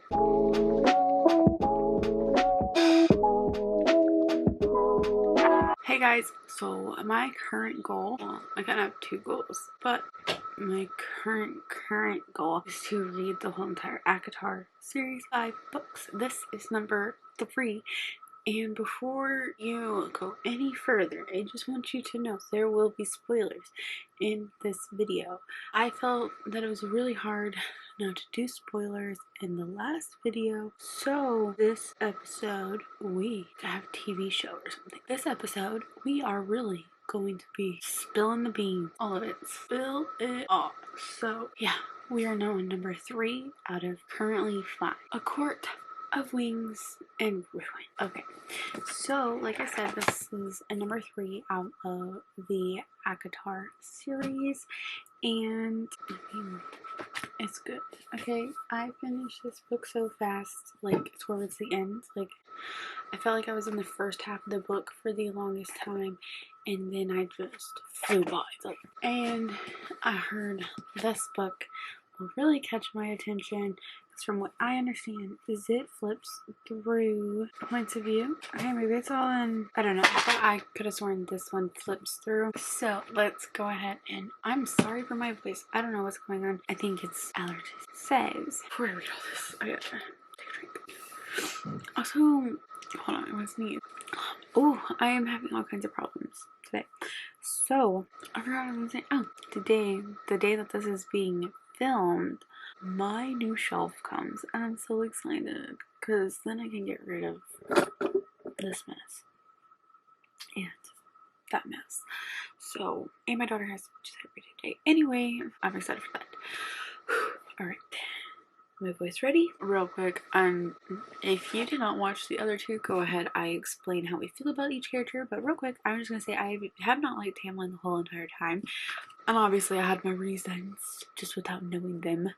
Hey guys, so my current goal, well, I kind of have two goals, but my current goal is to read the whole entire ACOTAR series, 5 books. This is number 3. And before you go any further, I just want you to know there will be spoilers in this video. I felt that it was really hard not to do spoilers in the last video, so this episode we have a TV show or something. This episode we are really going to be spilling the beans, all of it, spill it all. So yeah, we are now on number 3 out of currently 5. A Court of Wings and Ruin. Okay, so like I said, this is a number 3 out of the ACOTAR series, and I mean, it's good. Okay, I finished this book so fast, like towards the end. Like, I felt like I was in the first half of the book for the longest time, and then I just flew by. Like, and I heard this book will really catch my attention. From what I understand, is it flips through points of view. Okay, maybe it's all in, I don't know, but I could have sworn this one flips through. So let's go ahead, and I'm sorry for my voice. I don't know what's going on. I think it's allergies. Says, before I read all this, I gotta take a drink. Also, hold on, I want to sneeze. Oh, I am having all kinds of problems today. So, I forgot what I was saying. Oh, today, the day that this is being filmed, my new shelf comes, and I'm so excited because then I can get rid of this mess and that mess. So, and my daughter has to just every day. Anyway, I'm excited for that. Alright, my voice ready? Real quick, if you did not watch the other 2, go ahead. I explain how we feel about each character, but real quick, I'm just gonna say I have not liked Tamlin the whole entire time. Obviously I had my reasons, just without knowing them.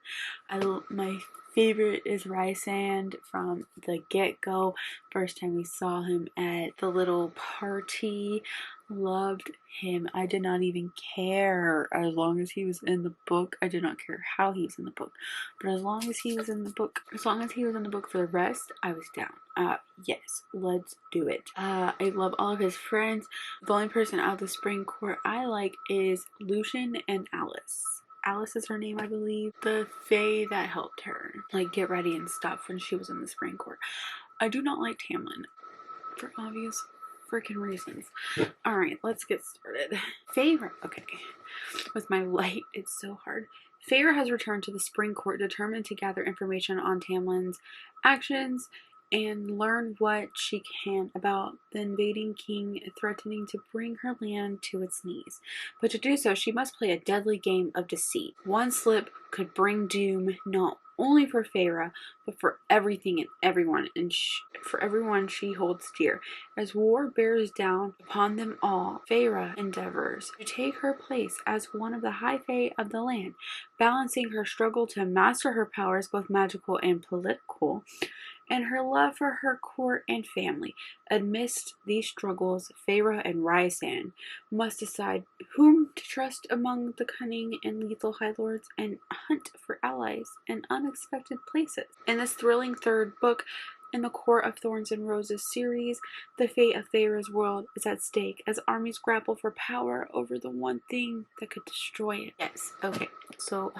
My favorite is Rysand from the get-go. First time we saw him at the little party, loved him. I did not even care as long as he was in the book. I did not care how he was in the book, but as long as he was in the book, for the rest, I was down. Yes, let's do it. I love all of his friends. The only person out of the spring court I like is Lucian and Alice. Alice is her name, I believe. The fae that helped her, like, get ready and stuff when she was in the spring court. I do not like Tamlin, for obvious freaking reasons. Alright, let's get started. Feyre, okay. With my light, it's so hard. Feyre has returned to the spring court determined to gather information on Tamlin's actions and learn what she can about the invading king threatening to bring her land to its knees. But to do so, she must play a deadly game of deceit. One slip could bring doom not only for Feyre, but for everything and everyone, and for everyone she holds dear. As war bears down upon them all, Feyre endeavors to take her place as one of the high fae of the land, balancing her struggle to master her powers, both magical and political, and her love for her court and family. Amidst these struggles, Feyre and Rysand must decide whom to trust among the cunning and lethal High Lords and hunt for allies in unexpected places. In this thrilling 3rd book in the Court of Thorns and Roses series, the fate of Feyre's world is at stake as armies grapple for power over the one thing that could destroy it. Yes, okay, so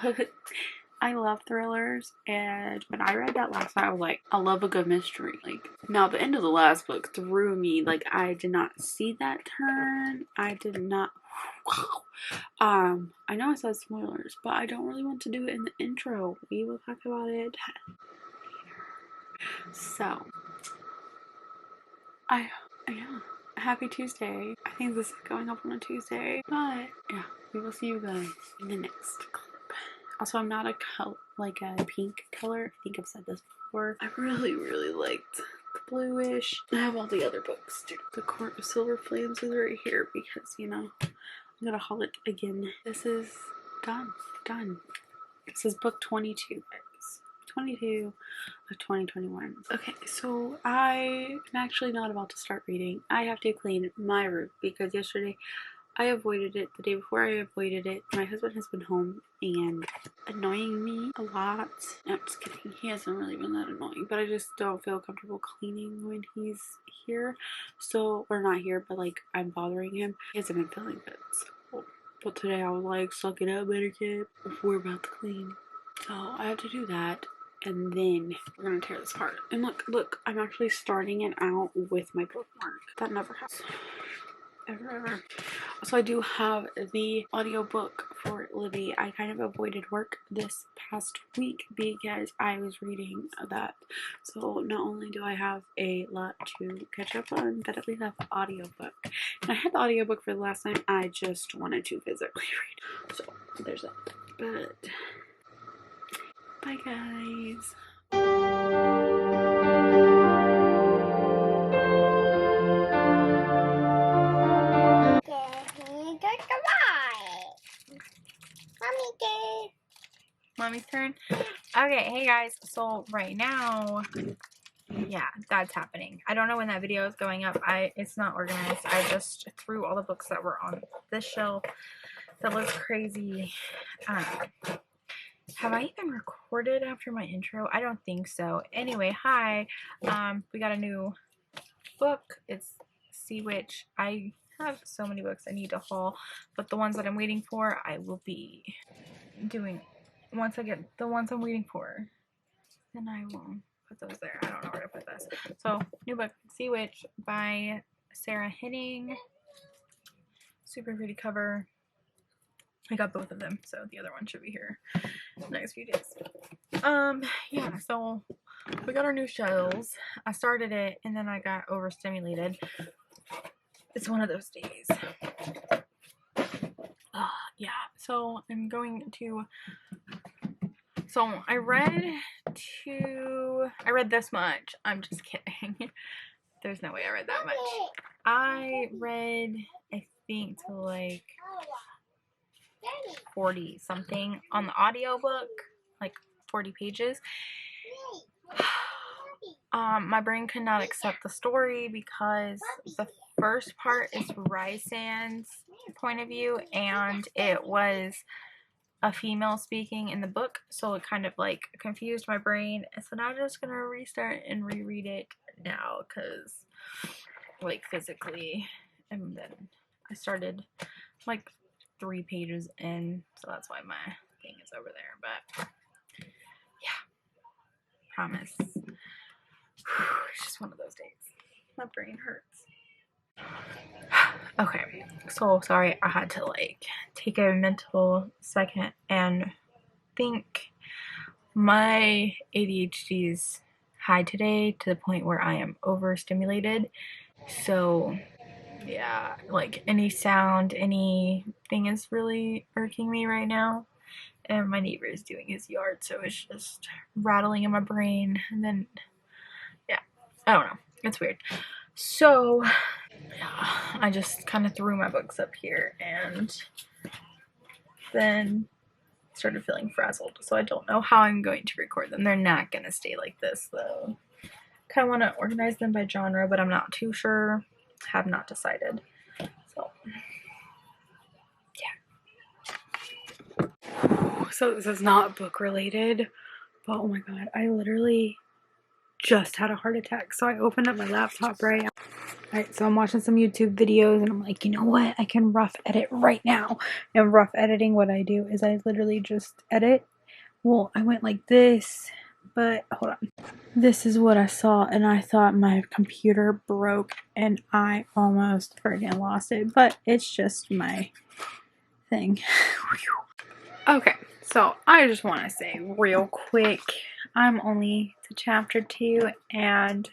I love thrillers, and when I read that last night, I was like, I love a good mystery. Like, now the end of the last book threw me. Like, I did not see that turn. I did not. I know I said spoilers, but I don't really want to do it in the intro. We will talk about it later. So, yeah, happy Tuesday. I think this is going up on a Tuesday, but yeah, we will see you guys in the next clip. Also, I'm not a pink color. I think I've said this before. I really liked the bluish. I have all the other books too. The Court of Silver Flames is right here because, you know, I'm gonna haul it again. This is done. This is book 22, guys. 22 of 2021. Okay, so I am actually not about to start reading. I have to clean my room because yesterday I avoided it the day before. I avoided it. My husband has been home and annoying me a lot. No, I'm just kidding. He hasn't really been that annoying, but I just don't feel comfortable cleaning when he's here. So, or not here, but like I'm bothering him. He hasn't been feeling good. So, but today I was like, suck it up, better kid. We're about to clean. So I have to do that. And then we're gonna tear this apart. And look, I'm actually starting it out with my bookmark. That never happens. Ever. So I do have the audiobook for Libby. I kind of avoided work this past week because I was reading that. So not only do I have a lot to catch up on, but at least I have the audiobook. And I had the audiobook for the last time. I just wanted to physically read. So there's that. But bye guys. Mommy's turn. Okay, hey guys, so right now, yeah, that's happening. I don't know when that video is going up. It's not organized. I just threw all the books that were on this shelf. That looks crazy. Have I even recorded after my intro? I don't think so. Anyway, hi. We got a new book. It's Sea Witch. I have so many books I need to haul, but the ones that I'm waiting for, I will be doing once I get the ones I'm waiting for. Then I will put those there. I don't know where to put this. So, new book, Sea Witch by Sarah Henning. Super pretty cover. I got both of them, so the other one should be here in the next few days. Yeah, so we got our new shelves. I started it and then I got overstimulated. It's one of those days. Yeah, so I'm going to, so I read this much. I'm just kidding. There's no way I read that much. I read, I think, to like 40 something on the audiobook, like 40 pages. My brain could not accept the story because the first part is Rysand's point of view and it was a female speaking in the book, so it kind of like confused my brain. And so now I'm just gonna restart and reread it now because like physically, and then I started like 3 pages in, so that's why my thing is over there. But yeah, promise. It's just one of those days. My brain hurts. Okay, so sorry, I had to like take a mental second and think. My ADHD is high today to the point where I am overstimulated. So yeah, like any sound, anything is really irking me right now. And my neighbor is doing his yard, so it's just rattling in my brain. And then, yeah, I don't know. It's weird. So, yeah, I just kind of threw my books up here and then started feeling frazzled. So I don't know how I'm going to record them. They're not going to stay like this, though. Kind of want to organize them by genre, but I'm not too sure. Have not decided. So, yeah. So this is not book related, but oh my god, I literally just had a heart attack. So I opened up my laptop right now. Alright, so I'm watching some YouTube videos and I'm like, you know what? I can rough edit right now. And rough editing, what I do is I literally just edit. Well, I went like this, but hold on. This is what I saw and I thought my computer broke and I almost friggin' lost it. But it's just my thing. Okay, so I just want to say real quick, I'm only to chapter 2 and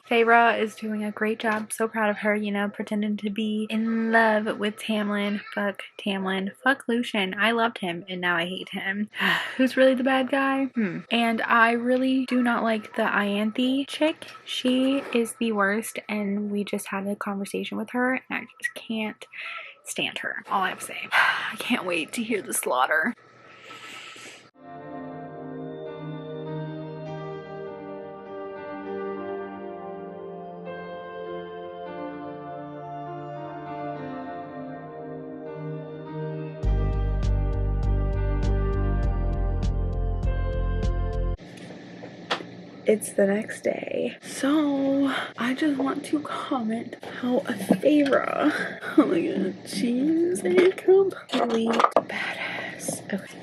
Feyre is doing a great job. So proud of her, you know, pretending to be in love with Tamlin. Fuck Tamlin. Fuck Lucian. I loved him and now I hate him. Who's really the bad guy? And I really do not like the Ianthe chick. She is the worst and we just had a conversation with her and I just can't stand her. All I have to say. I can't wait to hear the slaughter. it's the next day. So I just want to comment how Feyre, oh my god, she's a complete badass. Okay.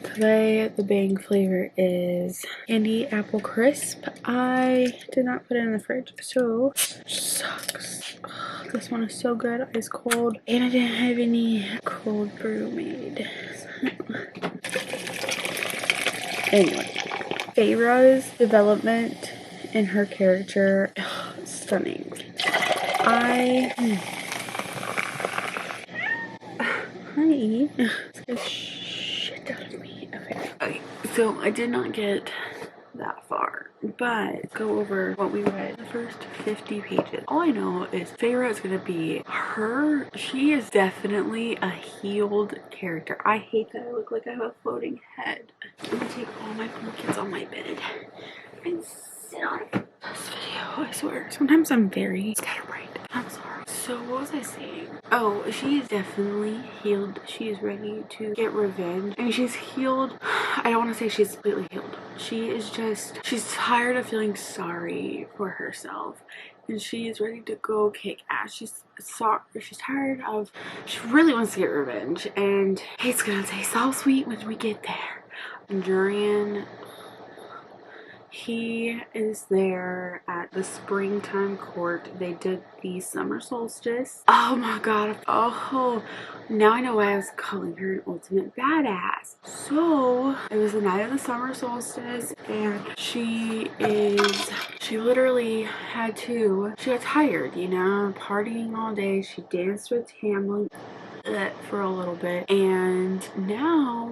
Today the bang flavor is candy apple crisp. I did not put it in the fridge, so sucks. Oh, this one is so good, ice cold, and I didn't have any cold brew made. Anyway, Feyre's development in her character, stunning. Honey, scared the shit out of me. Okay, so I did not get that far, but go over what we read the first 50 pages. All I know is Feyre is gonna be her. She is definitely a healed character. I hate that I look like I have a floating head. I'm gonna take all my blankets on my bed and sit on this video. I swear, sometimes I'm very scatterbrained. I'm sorry. So what was I saying? Oh, she is definitely healed. She is ready to get revenge. I mean, she's healed. I don't want to say she's completely healed. She is just, she's tired of feeling sorry for herself. And she is ready to go kick ass. She's sorry. She's tired of, she really wants to get revenge. And it's gonna taste so sweet when we get there. Durian, he is there at the springtime court. They did the summer solstice. Oh my god. Oh, now I know why I was calling her an ultimate badass. So it was the night of the summer solstice, and she literally had to, she got tired, you know, partying all day. She danced with Hamlin for a little bit, and now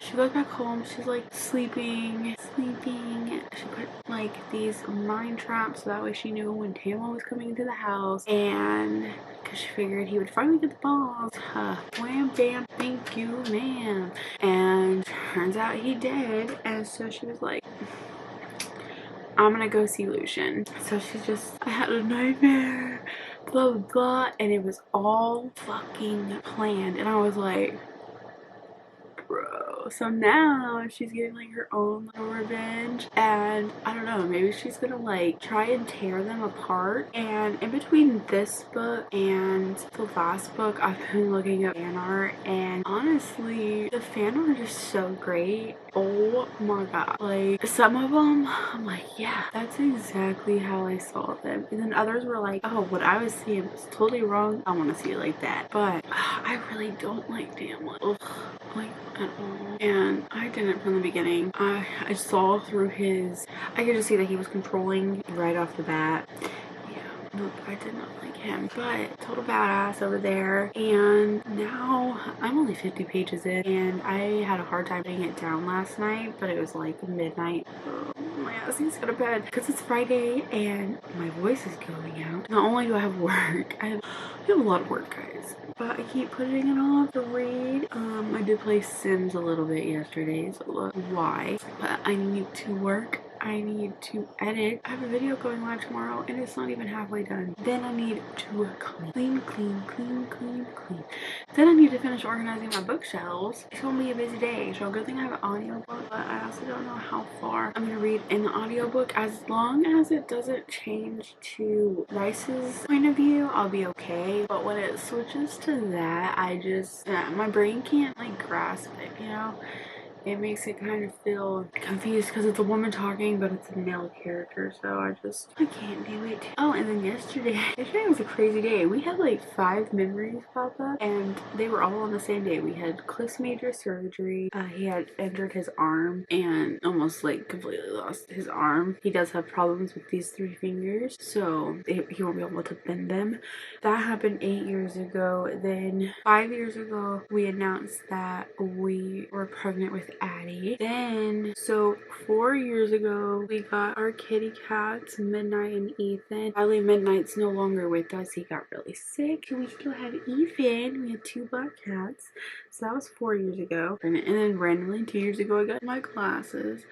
she goes back home. She's like sleeping. She put like these mind traps so that way she knew when Tamlin was coming into the house, and because she figured he would finally get the balls. Wham bam, thank you ma'am. And turns out he did, and so she was like, I'm gonna go see Lucian. So she's just, I had a nightmare, blah blah blah, and it was all fucking planned. And I was like, bro. So now she's getting like her own little revenge, and I don't know, maybe she's gonna like try and tear them apart. And in between this book and the last book, I've been looking at fan art, and honestly the fan art is so great. Oh my god, like some of them I'm like, yeah, that's exactly how I saw them, and then others were like, oh, what I was seeing was totally wrong, I want to see it like that. But I really don't like Tamlin, like at all. And I didn't from the beginning. I saw through his, I could just see that he was controlling right off the bat. Yeah, nope, I did not like him. But total badass over there. And now I'm only 50 pages in, and I had a hard time getting it down last night, but it was like midnight. Oh, my ass needs to go to bed because it's Friday and my voice is going out. Not only do I have work, I have a lot of work, guys, but I keep putting it off to read. I did play Sims a little bit yesterday, so look why. But I need to work. I need to edit. I have a video going live tomorrow and it's not even halfway done. Then I need to clean. Then I need to finish organizing my bookshelves. It's gonna be a busy day. So good thing I have an audiobook, but I also don't know how far I'm gonna read in the audiobook. As long as it doesn't change to Rice's point of view, I'll be okay. But when it switches to that, my brain can't like grasp it, you know? It makes it kind of feel confused because it's a woman talking, but it's a male character, so I can't do it. Oh, and then yesterday was a crazy day. We had like 5 memories pop up, and they were all on the same day. We had Cliff's major surgery. He had injured his arm and almost like completely lost his arm. He does have problems with these 3 fingers, so he won't be able to bend them. That happened 8 years ago. Then 5 years ago, we announced that we were pregnant with Addie. Then, so 4 years ago, we got our kitty cats, Midnight and Ethan. Sadly, Midnight's no longer with us. He got really sick. We still have Ethan. We had 2 black cats. So that was 4 years ago. And then randomly 2 years ago, I got my glasses.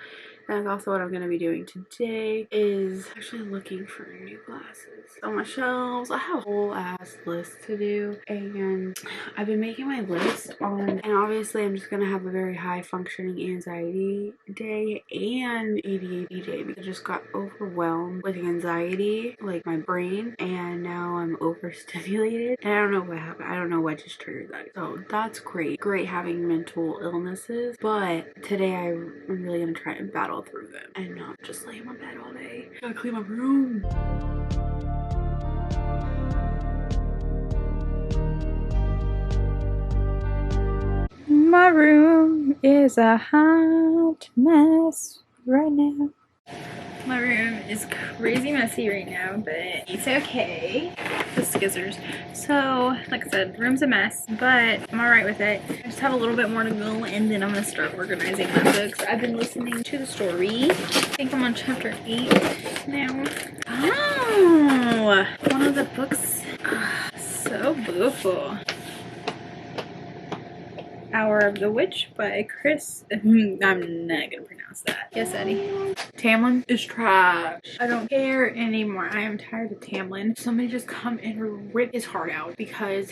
That's also what I'm going to be doing today, is actually looking for new glasses on my shelves. I have a whole ass list to do, and I've been making my list on, and obviously I'm just going to have a very high functioning anxiety day and ADHD day, because I just got overwhelmed with anxiety, like my brain, and now I'm overstimulated, and I don't know what happened. I don't know what just triggered that. So that's great having mental illnesses, but today I'm really gonna try and battle through them and not just lay in my bed all day. Gotta clean my room. My room is a hot mess right now. My room is crazy messy right now, but it's okay. The skizzers. So, like I said, room's a mess, but I'm alright with it. I just have a little bit more to go, and then I'm gonna start organizing my books. I've been listening to the story. I think I'm on chapter 8 now. Oh! One of the books. So beautiful. Hour of the Witch by Chris. I'm not gonna pronounce that. Yes, Eddie. Tamlin is trash. I don't care anymore. I am tired of Tamlin. Somebody just come and rip his heart out because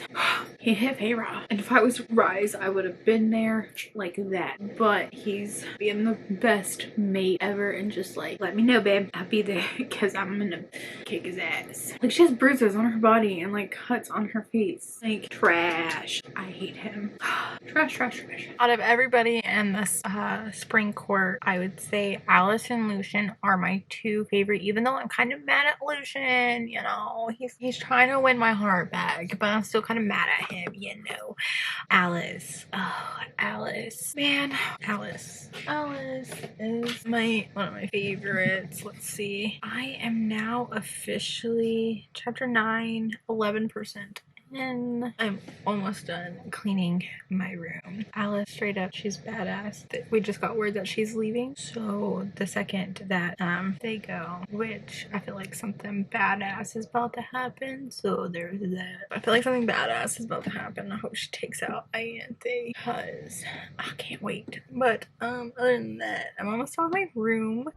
he hit Feyre. And if I was Rise, I would have been there like that. But he's being the best mate ever and just like, let me know, babe. I'll be there because I'm gonna kick his ass. Like, she has bruises on her body and like cuts on her face. Like, trash. I hate him. Trash. Out of everybody in this spring court, I would say Alice and Lucian are my two favorite, even though I'm kind of mad at Lucian, you know. He's trying to win my heart back, but I'm still kind of mad at him, you know. Alice. Oh, Alice. Man, Alice is one of my favorites. Let's see. I am now officially chapter 9, 11%. And I'm almost done cleaning my room. Alice, straight up, she's badass. We just got word that she's leaving. So the second that they go, which I feel like something badass is about to happen. So there's that. I feel like something badass is about to happen. I hope she takes out Ianthe because I can't wait. But other than that, I'm almost on my room.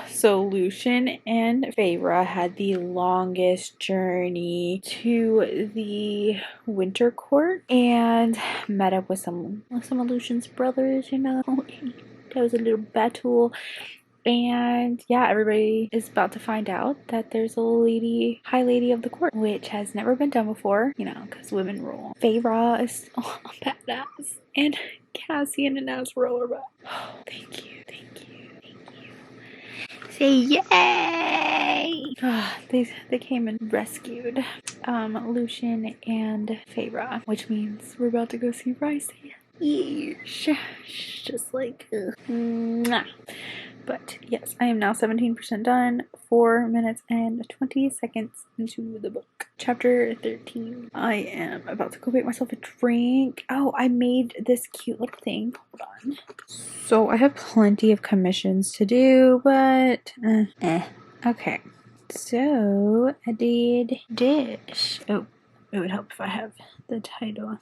So Lucian and Feyre had the longest journey to the Winter Court and met up with some of Lucian's brothers, you know. That was a little battle. And yeah, everybody is about to find out that there's a high lady of the court, which has never been done before, you know, because women rule. Feyre is a badass, and Cassian and Azriel are back. Oh, thank you. Say yay! They came and rescued Lucian and Feyre, which means we're about to go see Rice. Yeesh. Just like mwah. But yes, I am now 17% done, 4 minutes and 20 seconds into the book. Chapter 13. I am about to go make myself a drink. Oh, I made this cute little thing. Hold on. So I have plenty of commissions to do, but okay. So I did this. Oh, it would help if I have the title.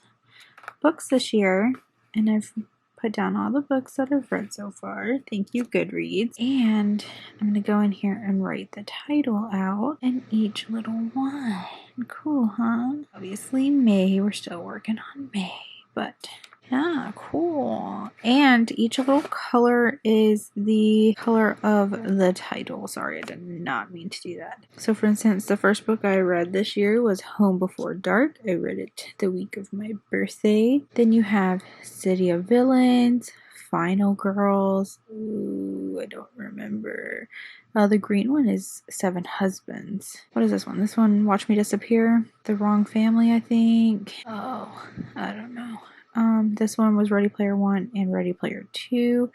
Books this year, and I've put down all the books that I've read so far. Thank you, Goodreads. And I'm gonna go in here and write the title out in each little one. Cool, huh? Obviously May, we're still working on May, but yeah, cool. And each little color is the color of the title. Sorry, I did not mean to do that. So for instance, the first book I read this year was Home Before Dark. I read it the week of my birthday. Then you have City of Villains, Final Girls. Ooh, I don't remember. The green one is Seven Husbands. What is this one? This one, Watch Me Disappear. The Wrong Family, I think. Oh, I don't know. This one was Ready Player 1 and Ready Player 2.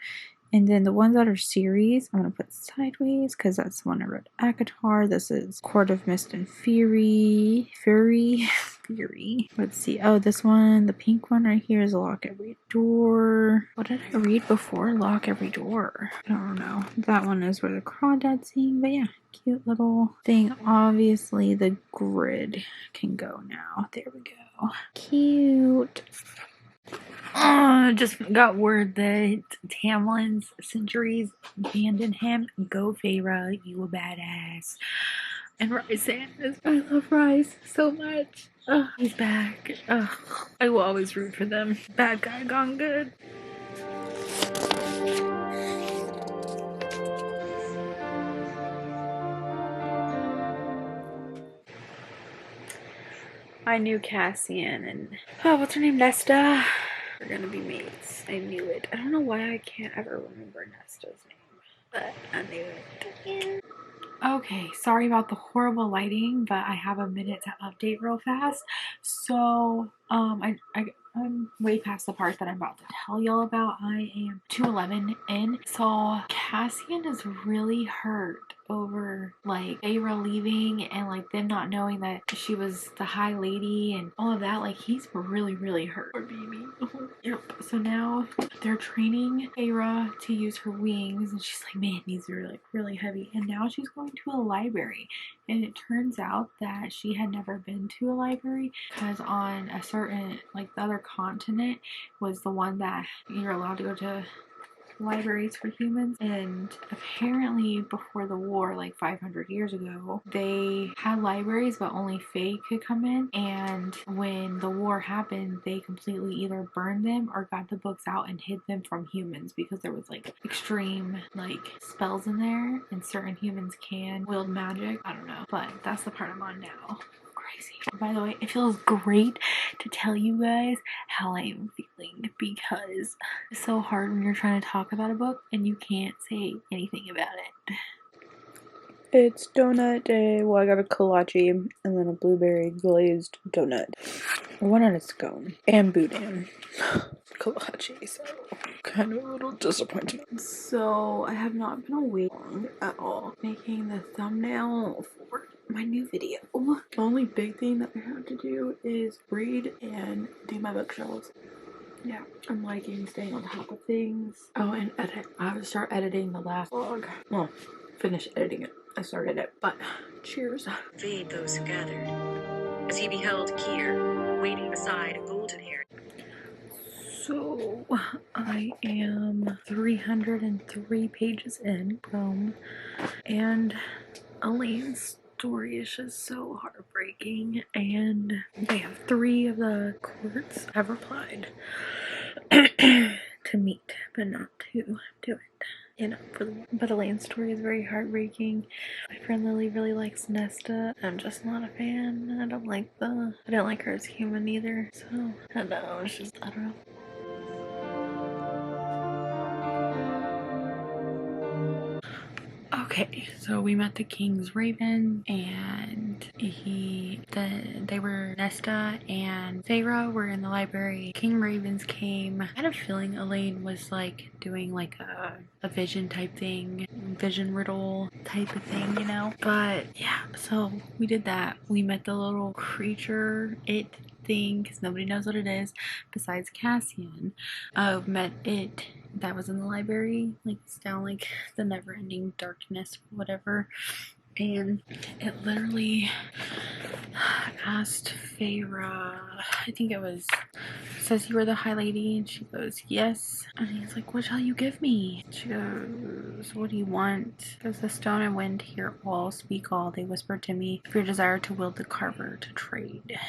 And then the ones that are series, I'm going to put sideways because that's the one I read. ACOTAR. This is Court of Mist and Fury. theory. Let's see. Oh, this one, the pink one right here is lock every door. What did I read before lock every door? I don't know. That one is where the crawdad's seeing, but yeah, cute little thing. Obviously, the grid can go now. There we go. Cute. Just got word that Tamlin's Centuries abandoned him. Go Feyre, you a badass. And Rice Sanders. I love Rice so much. He's back. I will always root for them. Bad guy gone good. I knew Cassian and what's her name? Nesta. We're gonna be mates. I knew it. I don't know why I can't ever remember Nesta's name, but I knew it. Yeah. Okay, sorry about the horrible lighting, but I have a minute to update real fast. So, I'm way past the part that I'm about to tell y'all about. I am 2:11 in. So Cassian is really hurt over like Feyre leaving and like them not knowing that she was the High Lady and all of that. Like he's really hurt. Poor baby. Yep. So now they're training Feyre to use her wings, and she's like, man, these are like really heavy. And now she's going to a library, and it turns out that she had never been to a library because on a certain like the other continent was the one that you're allowed to go to libraries for humans, and apparently before the war, like 500 years ago, they had libraries but only Fae could come in, and when the war happened they completely either burned them or got the books out and hid them from humans because there was like extreme like spells in there and certain humans can wield magic. I don't know, but that's the part I'm on now. Crazy. By the way, it feels great to tell you guys how I am feeling because it's so hard when you're trying to talk about a book and you can't say anything about it. It's donut day. Well, I got a kolache and then a blueberry glazed donut. One on a scone and boudin. Kolache, so kind of a little disappointing. So I have not been awake long at all making the thumbnail for my new video. The only big thing that I have to do is read and do my bookshelves. Yeah, I'm liking staying on top of things. Oh, and edit. I have to start editing the last vlog. Well, finish editing it. I started it, but cheers. Fade those who gathered, as he beheld Kier waiting beside a golden-haired. So I am 303 pages in, and Elaine's story is just so heartbreaking, and they have 3 of the courts have replied to meet, but not to do it. You know, but Elaine's story is very heartbreaking. My friend Lily really likes Nesta. I'm just not a fan. I don't like her as human either. So I don't know. It's just, I don't know. Okay, so we met the King's Raven, and they were Nesta and Feyre were in the library. King Ravens came. I had a feeling Elaine was like doing like a vision type thing, vision riddle type of thing, you know? But yeah, so we did that. We met the little creature, it thing, because nobody knows what it is besides Cassian. Met it that was in the library, like it's down like the never-ending darkness, whatever, and it literally asked Feyre, I think it was, says you were the High Lady, and she goes, yes, and he's like, what shall you give me? She goes, what do you want? Because the stone and wind hear all, speak all, they whisper to me, if your desire to wield the carver to trade.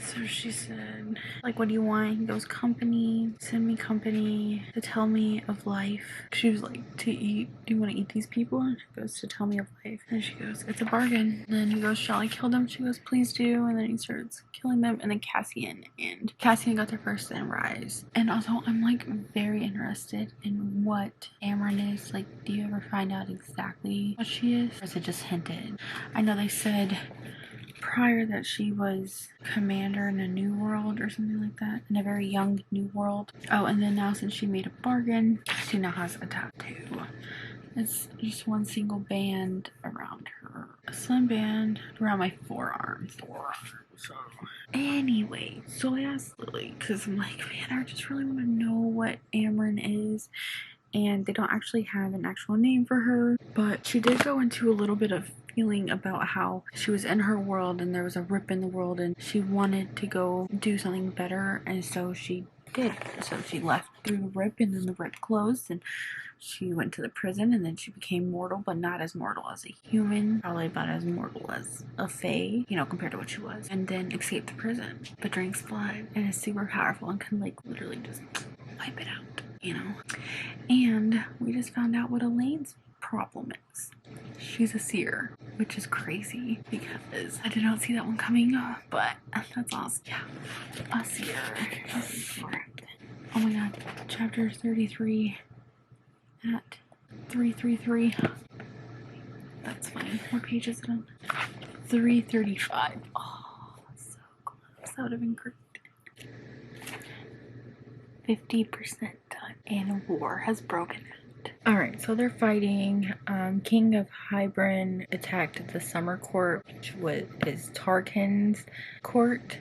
So she said, like, what do you want? He goes, company, send me company to tell me of life. She was like, to eat, do you want to eat these people? And she goes, to tell me of life. And she goes, it's a bargain. And then he goes, shall I kill them? She goes, please do. And then he starts killing them, and then Cassian got there first, and Rise. And also I'm like very interested in what Amryn is. Like, do you ever find out exactly what she is, or is it just hinted? I know they said prior that she was commander in a new world or something like that, in a very young new world. Oh, and then now since she made a bargain, she now has a tattoo. It's just one single band around her. A sun band around my forearm. So anyway, so I asked Lily because I'm like, man, I just really want to know what Amryn is. And they don't actually have an actual name for her, but she did go into a little bit of feeling about how she was in her world and there was a rip in the world and she wanted to go do something better, and so she did. So she left through the rip and then the rip closed and she went to the prison, and then she became mortal, but not as mortal as a human, probably about as mortal as a fae, you know, compared to what she was, and then escaped the prison, but drinks blood and is super powerful and can like literally just wipe it out, you know. And we just found out what Elaine's problem is. She's a seer, which is crazy because I did not see that one coming, but that's awesome. Yeah, a seer. Oh my god, chapter 33 at 333. That's funny. What page is it on? 335. Oh, so close. That would have been great. 50% done, and war has broken out. Alright, so they're fighting. King of Hybern attacked the Summer Court, which is Tarkin's court,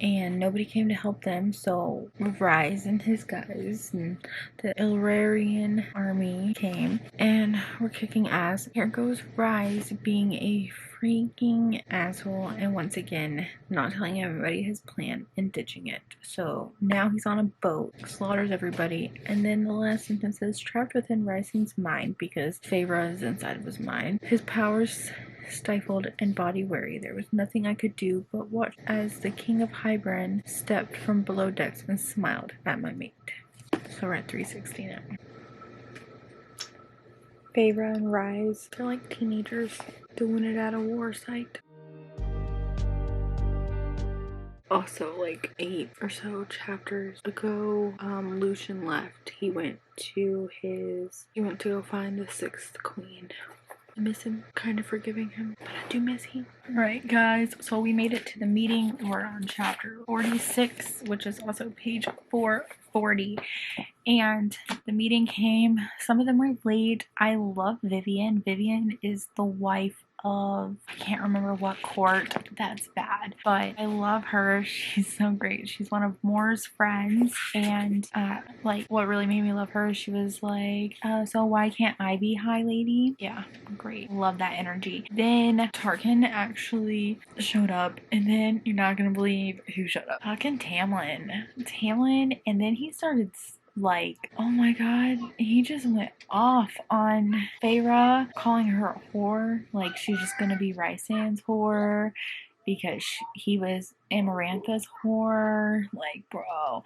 and nobody came to help them, so Rise and his guys and the Illyrian army came and were kicking ass. Here goes Rise being a freaking asshole and once again not telling everybody his plan and ditching it. So now he's on a boat, slaughters everybody, and then the last sentence says, trapped within Rising's mind because Feyre is inside of his mind. His powers stifled and body weary. There was nothing I could do but watch as the King of Hybern stepped from below decks and smiled at my mate. So we're at 360 now. Feyre and Rise, they're like teenagers doing it at a war site. Also, like 8 or so chapters ago, Lucian left. He went to go find the 6th queen. I miss him, kind of forgiving him, but I do miss him. Alright guys, so we made it to the meeting. We're on chapter 46, which is also page 440. And the meeting came. Some of them were late. I love Vivian. Vivian is the wife of, I can't remember what court. That's bad. But I love her. She's so great. She's one of Moore's friends. And like what really made me love her is she was like, so why can't I be High Lady? Yeah, great. Love that energy. Then Tarkin actually showed up. And then you're not going to believe who showed up. Fucking Tamlin. And then he started like, oh my god, he just went off on Feyre, calling her a whore, like she's just gonna be Rysand's whore because he was Amarantha's whore, like bro.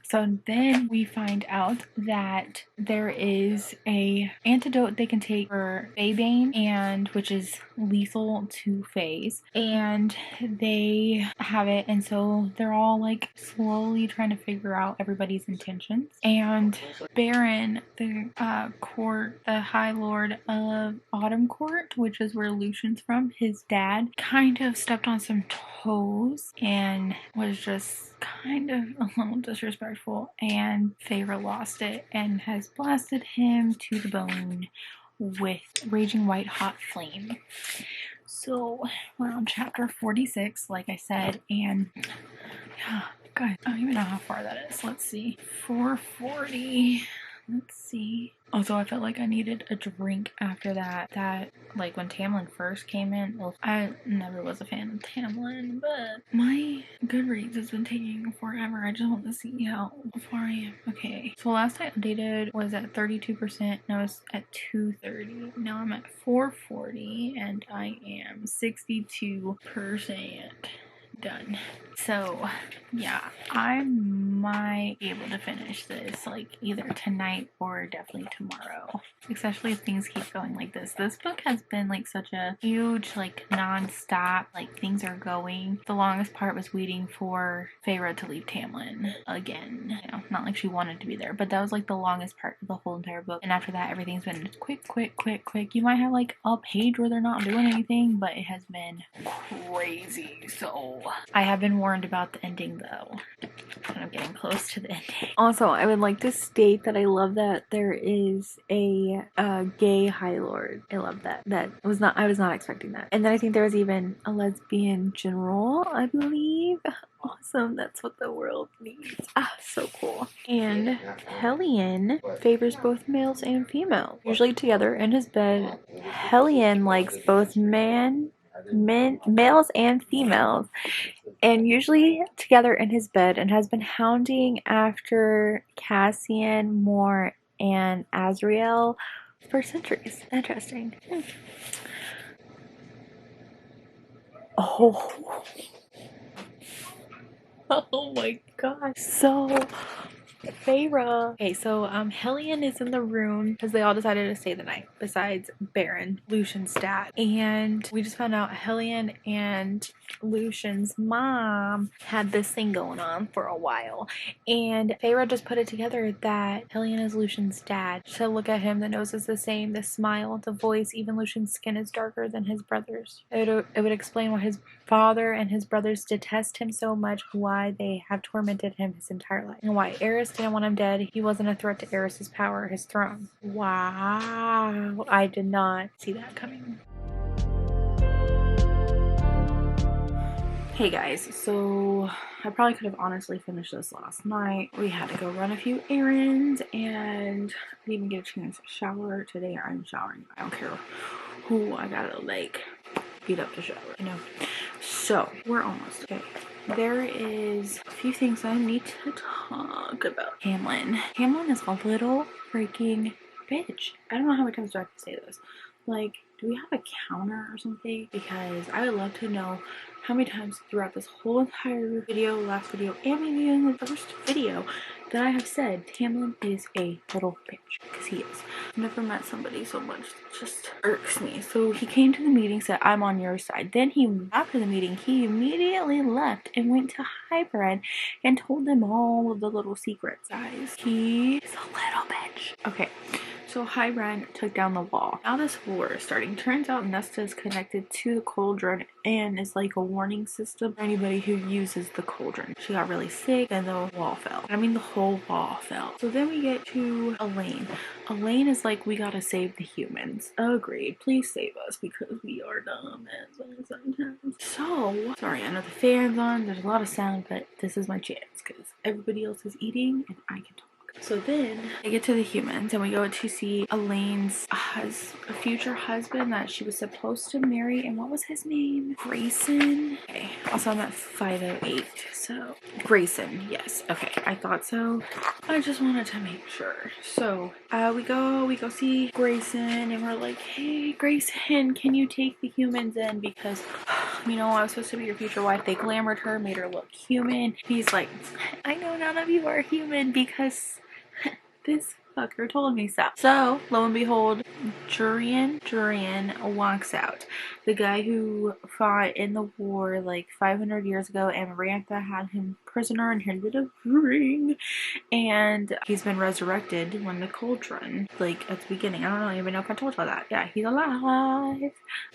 So then we find out that there is a antidote they can take for Faebane, and which is lethal to Faes, and they have it, and so they're all like slowly trying to figure out everybody's intentions. And Baron, the High Lord of Autumn Court, which is where Lucian's from, his dad kind of stepped on some toes and was just kind of a little disrespectful, and Feyre lost it and has blasted him to the bone with raging white hot flame. So we're on chapter 46, like I said, and yeah, guys, I don't even know how far that is. Let's see, 440. Let's see. Also, I felt like I needed a drink after that. Like when Tamlin first came in, well, I never was a fan of Tamlin, but my Goodreads has been taking forever. I just want to see how far I am. Okay, so last I updated was at 32%. Now it's at 230. Now I'm at 440, and I am 62% done. So yeah, I might be able to finish this like either tonight or definitely tomorrow, especially if things keep going like this. This book has been like such a huge like non-stop, like things are going. The longest part was waiting for Feyre to leave Tamlin again, you know, not like she wanted to be there, but that was like the longest part of the whole entire book. And after that, everything's been quick. You might have like a page where they're not doing anything, but it has been crazy. So I have been warned about the ending though, and of getting close to the ending. Also, I would like to state that I love that there is a gay High Lord. I love that. I was not expecting that. And then I think there was even a lesbian general, I believe. Awesome, that's what the world needs. So cool. And Hellion favors both males and females, usually together in his bed. Hellion likes both males and females, and usually together in his bed, and has been hounding after Cassian, Moore, and Azrael for centuries. Interesting. Oh my gosh. So Feyre. Okay, so Hellion is in the room because they all decided to stay the night, besides Baron, Lucian's dad. And we just found out Hellion and Lucian's mom had this thing going on for a while. And Feyre just put it together that Hellion is Lucian's dad. So look at him, the nose is the same, the smile, the voice, even Lucian's skin is darker than his brother's. It would explain why his father and his brothers detest him so much, why they have tormented him his entire life, and why Aerys didn't want him dead. He wasn't a threat to Aerys' power, his throne. Wow, I did not see that coming. Hey guys, so I probably could have honestly finished this last night. We had to go run a few errands and I didn't even get a chance to shower. Today I'm showering. I don't care who I gotta like beat up to shower, you know. So we're almost okay. There is a few things I need to talk about. Hamlin is a little freaking bitch. I don't know how many times do I have to say this. Like, do we have a counter or something? Because I would love to know how many times throughout this whole entire video, last video, and maybe in the first video, that I have said Hamlin is a little bitch. Because he is. I've never met somebody so much. It just irks me. So he came to the meeting, said, I'm on your side. Then after the meeting, he immediately left and went to Hybrid and told them all of the little secrets. Guys, he is a little bitch. Okay. So Hybrid took down the wall. Now this war is starting. Turns out Nesta is connected to the cauldron and is like a warning system for anybody who uses the cauldron. She got really sick and the wall fell. I mean, the whole wall fell. So then we get to Elaine. Elaine is like, we gotta save the humans. Agreed. Please save us because we are dumb as well sometimes. So, sorry, I know the fan's on. There's a lot of sound, but this is my chance because everybody else is eating and I can talk. So then I get to the humans and we go to see Elaine's future husband that she was supposed to marry. And what was his name? Grayson. Okay. Also, I'm at 508. So Grayson. Yes. Okay. I thought so. I just wanted to make sure. So we go see Grayson and we're like, hey Grayson, can you take the humans in? Because, you know, I was supposed to be your future wife. They glamored her, made her look human. He's like, I know none of you are human because this fucker told me so. So, lo and behold, Jurian walks out. The guy who fought in the war like 500 years ago, and Marantha had him prisoner in her little ring. And he's been resurrected when the cauldron, like at the beginning. I don't even know if I told y'all that. Yeah, he's alive.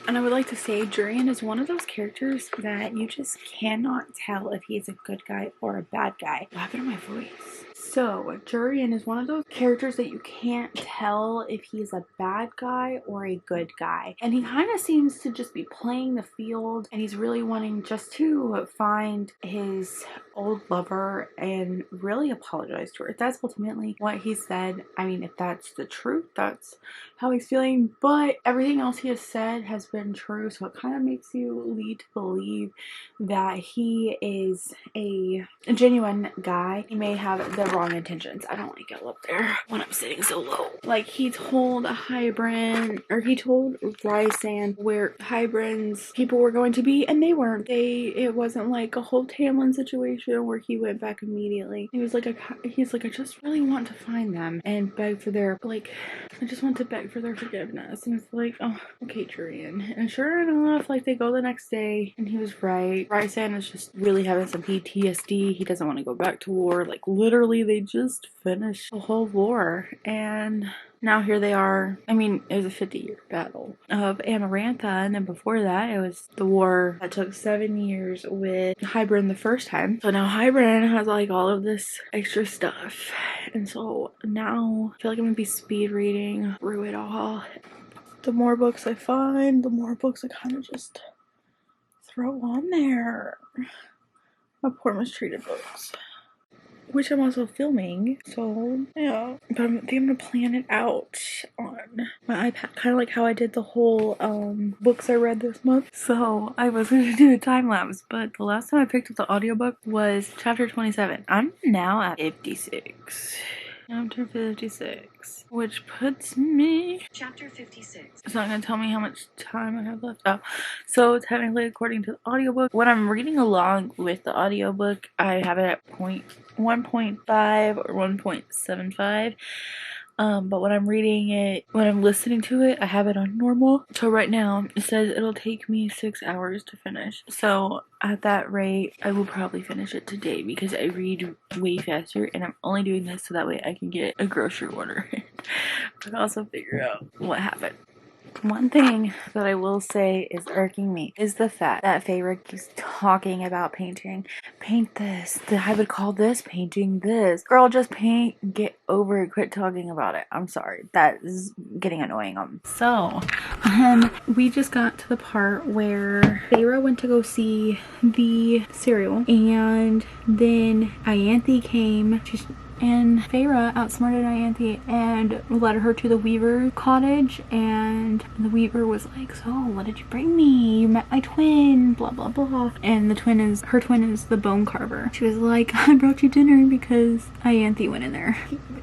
And I would like to say Jurian is one of those characters that you just cannot tell if he's a good guy or a bad guy. What happened to my voice? So, Jurian is one of those characters that you can't tell if he's a bad guy or a good guy. And he kind of seems to just be playing the field, and he's really wanting just to find his old lover and really apologize to her. That's ultimately what he said. I mean, if that's the truth, that's how he's feeling. But everything else he has said has been true, so it kind of makes you lead to believe that he is a genuine guy. He may have the wrong intentions. I don't like it up there when I'm sitting so low. Like, he told Hybrid, or he told Rysand where Hybrid's people were going to be, and they weren't. It wasn't like a whole Tamlin situation where he went back immediately. He's like, I just really want to find them and beg for their, like, I just want to beg for their forgiveness. And it's like, oh, okay, Jurian. And sure enough, like, they go the next day, and he was right. Rysand is just really having some PTSD. He doesn't want to go back to war. Like, literally, they just finished the whole war. war, and now here they are. I mean, it was a 50-year battle of Amarantha, and then before that it was the war that took 7 years with Hybern the first time. So now Hybern has like all of this extra stuff, and so now I feel like I'm gonna be speed reading through it all. The more books I find, the more books I kind of just throw on there. My poor mistreated books, which I'm also filming, so yeah. But I think I'm gonna plan it out on my iPad, kind of like how I did the whole books I read this month. So I was gonna do a time lapse, but the last time I picked up the audiobook was chapter 27. I'm now at 56. Chapter 56, which puts me... Chapter 56. It's not going to tell me how much time I have left. Oh, so technically, according to the audiobook, when I'm reading along with the audiobook, I have it at 1.5 or 1.75. But when I'm reading it, when I'm listening to it, I have it on normal. So right now, it says it'll take me 6 hours to finish. So at that rate, I will probably finish it today because I read way faster, and I'm only doing this so that way I can get a grocery order. But also figure out what happened. One thing that I will say is irking me is the fact that Feyre keeps talking about painting. Paint this. I would call this painting this. Girl, just paint. Get over it. Quit talking about it. I'm sorry. That is getting annoying. So, we just got to the part where Feyre went to go see the cereal, and then Ianthe came. And Feyre outsmarted Ianthe and led her to the Weaver cottage, and the Weaver was like, so what did you bring me? You met my twin, blah blah blah. And her twin is the bone carver. She was like, I brought you dinner because Ianthe went in there.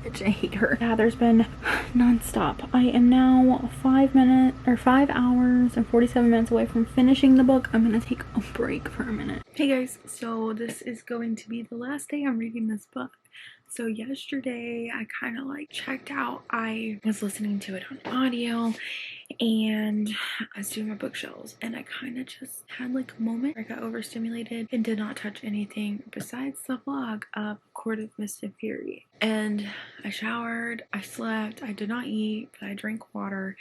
Bitch, I hate her. Yeah, there's been non-stop. I am now 5 hours and 47 minutes away from finishing the book. I'm gonna take a break for a minute. Hey guys, so this is going to be the last day I'm reading this book. So yesterday I kind of like checked out. I was listening to it on audio and I was doing my bookshelves, and I kind of just had like a moment where I got overstimulated and did not touch anything besides the vlog of Court of Mist and Fury. And I showered, I slept, I did not eat, but I drank water.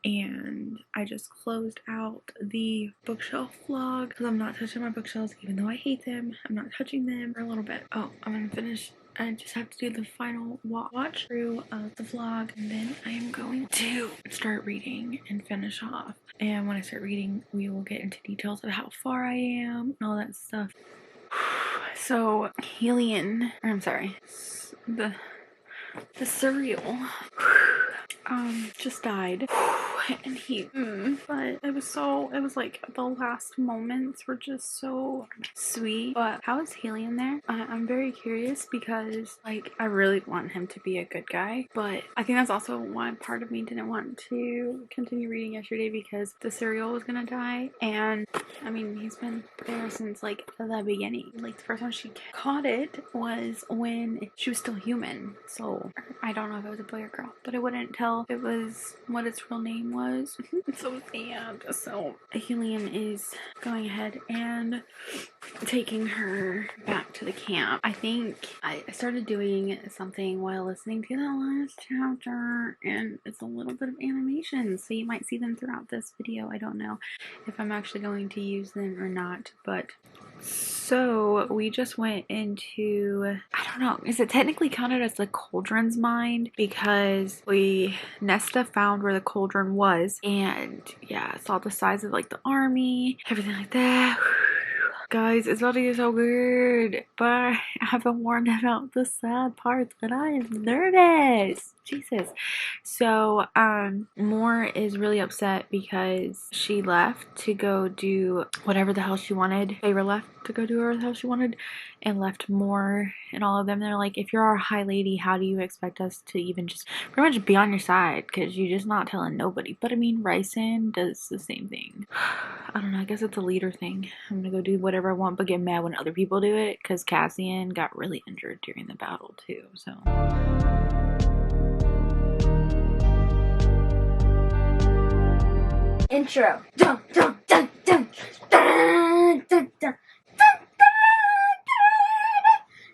And I just closed out the bookshelf vlog because I'm not touching my bookshelves, even though I hate them. I'm not touching them for a little bit. Oh, I'm gonna finish. I just have to do the final watch through of the vlog, and then I am going to start reading and finish off. And when I start reading, we will get into details of how far I am and all that stuff. So the cereal just died, and but it was like the last moments were just so sweet. But how is Helion there? I'm very curious because like I really want him to be a good guy, but I think that's also why part of me didn't want to continue reading yesterday, because the cereal was gonna die. And I mean, he's been there since like the beginning. Like the first time she caught it was when she was still human, so I don't know if it was a boy or girl, but I wouldn't tell if it was what its real name was. So sad. So Helion is going ahead and taking her back to the camp. I think I started doing something while listening to that last chapter, and it's a little bit of animation, so you might see them throughout this video. I don't know if I'm actually going to use them or not, but so we just went into, I don't know, is it technically counted as the cauldron's mind? Because Nesta found where the cauldron was, and yeah, saw the size of like the army, everything like that. Guys, it's about to get so good, but I haven't warned about the sad parts, but I am nervous. Jesus. So, Moore is really upset because she left to go do whatever the hell she wanted. Feyre left to go do whatever the hell she wanted, and left Moore and all of them. They're like, if you're our high lady, how do you expect us to even just pretty much be on your side? Because you're just not telling nobody. But I mean, Rysand does the same thing. I don't know, I guess it's a leader thing. I'm gonna go do whatever I want, but get mad when other people do it, because Cassian got really injured during the battle too, so. Intro. Dun, dun, dun, dun, dun, dun, dun, dun, dun, dun.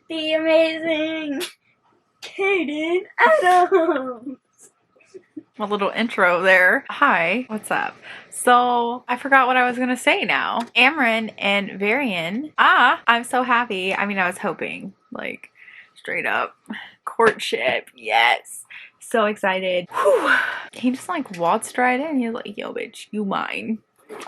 The amazing Kayden Adams. A little intro there. Hi, what's up? So I forgot what I was gonna say now. Amren and Varian. I'm so happy. I mean, I was hoping, like, straight up courtship. Yes, so excited. Whew. He just like waltzed right in. He was like, yo bitch, you mine,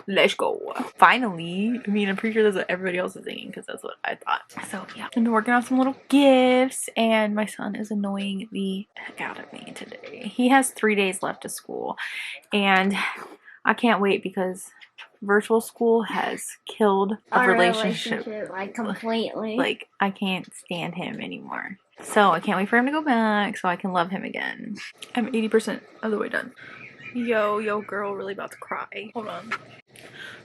let's go. Finally. I mean, I'm pretty sure that's what everybody else is thinking, because that's what I thought. So yeah, I've been working on some little gifts, and my son is annoying the heck out of me today. He has 3 days left of school, and I can't wait because virtual school has killed a Our relationship like completely. Like, I can't stand him anymore. So I can't wait for him to go back so I can love him again. I'm 80% of the way done. Yo, girl, really about to cry. Hold on.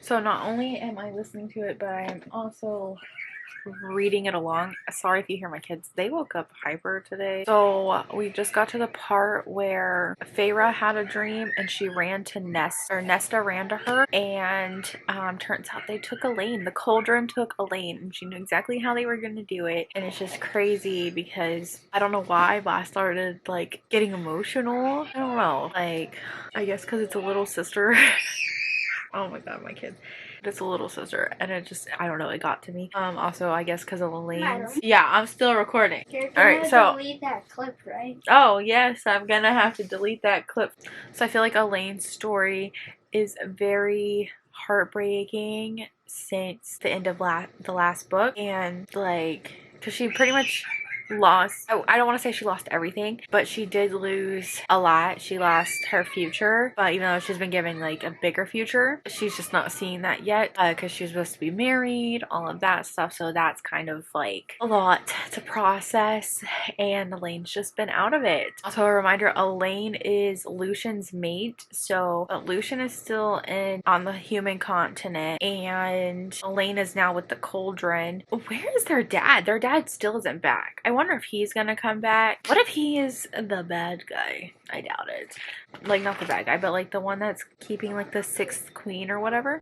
So not only am I listening to it, but I am also reading it along. Sorry if you hear my kids. They woke up hyper today. So we just got to the part where Feyre had a dream and she ran to Nesta ran to her, and turns out they took Elaine. The cauldron took Elaine, and she knew exactly how they were going to do it. And it's just crazy because I don't know why, but I started like getting emotional. I don't know, like, I guess because it's a little sister. Oh my god, my kids. It's a little sister, and it just, I don't know, it got to me. Also, I guess because of Elaine's. Yeah, I'm still recording. You're All right, so delete that clip, right? oh yes, I'm gonna have to delete that clip. So I feel like Elaine's story is very heartbreaking since the end of the last book, and like, because she pretty much lost, I don't want to say she lost everything, but she did lose a lot. She lost her future, but even though she's been given like a bigger future, she's just not seeing that yet, because she's supposed to be married, all of that stuff. So that's kind of like a lot to process, and Elaine's just been out of it. Also a reminder, Elaine is Lucian's mate, so Lucian is still on the human continent, and Elaine is now with the cauldron. Where is their dad? Their dad still isn't back. I wonder if he's gonna come back. What if he is the bad guy? I doubt it. Like, not the bad guy, but like the one that's keeping like the 6th queen or whatever.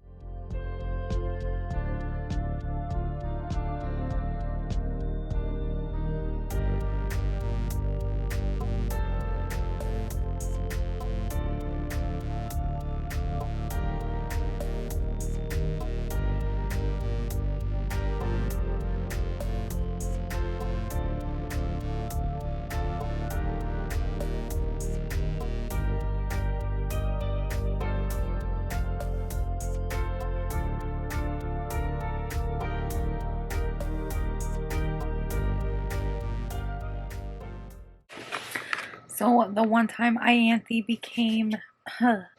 So the one time Ianthe became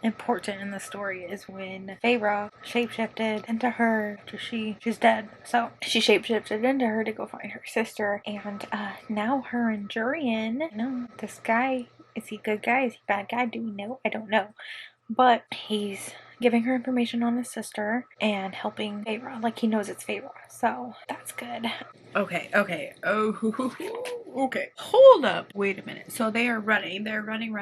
important in the story is when Feyre shapeshifted into her. She's dead, so she shapeshifted into her to go find her sister, and now her and Jurian, this guy, is he a good guy, is he a bad guy, do we know? I don't know, but he's giving her information on his sister and helping Feyre, like he knows it's Feyre, so that's good. Okay. Okay. Hold up. Wait a minute. So they are running. They're running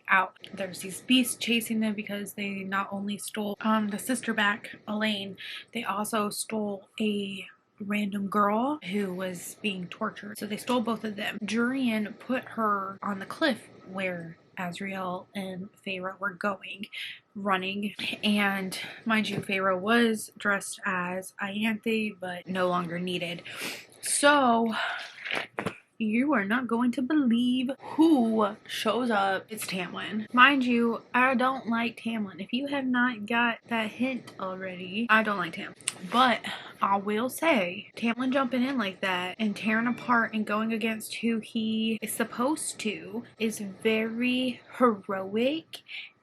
out. There's these beasts chasing them because they not only stole the sister back, Elaine, they also stole a random girl who was being tortured. So they stole both of them. Jurian put her on the cliff where Azriel and Feyre were running, and mind you, Feyre was dressed as Ianthe, but no longer needed. So you are not going to believe who shows up. It's Tamlin. Mind you, I don't like Tamlin. If you have not got that hint already, I don't like Tamlin. But I will say, Tamlin jumping in like that and tearing apart and going against who he is supposed to is very heroic,